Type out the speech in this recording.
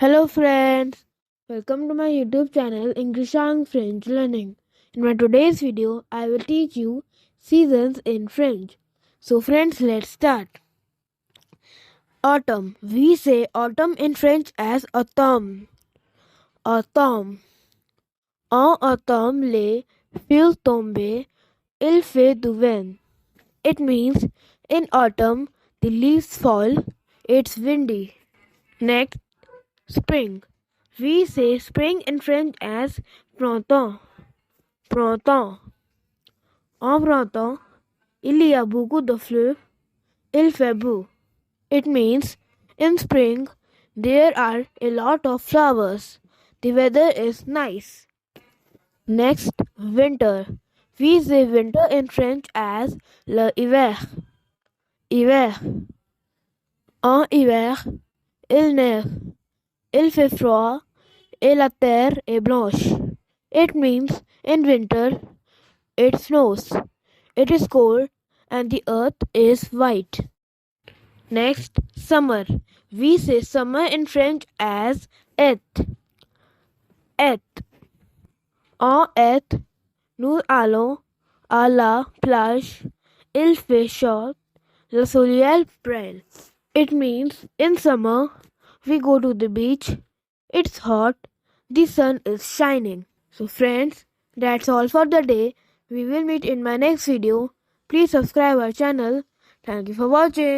Hello friends, welcome to my YouTube channel in Krishang French Learning. In my today's video, I will teach you seasons in French. So friends, let's start. Autumn. We say autumn in French as automne. Automne. En automne, les feuilles tombent, il fait du vent. It means in autumn the leaves fall, it's windy. Next, spring. We say spring in French as printemps. Printemps. En printemps, il y a beaucoup de fleurs. Il fait beau. It means in spring there are a lot of flowers. The weather is nice. Next, winter. We say winter in French as l'hiver. Hiver. En hiver, il neige. Il fait froid et la terre est blanche. It means in winter it snows. It is cold and the earth is white. Next, summer. We say summer in French as été. Été. En été, nous allons à la plage. Il fait chaud. Le soleil brille. It means in summer we go to the beach. It's hot. The sun is shining. So friends, that's all for the day. We will meet in my next video. Please subscribe our channel. Thank you for watching.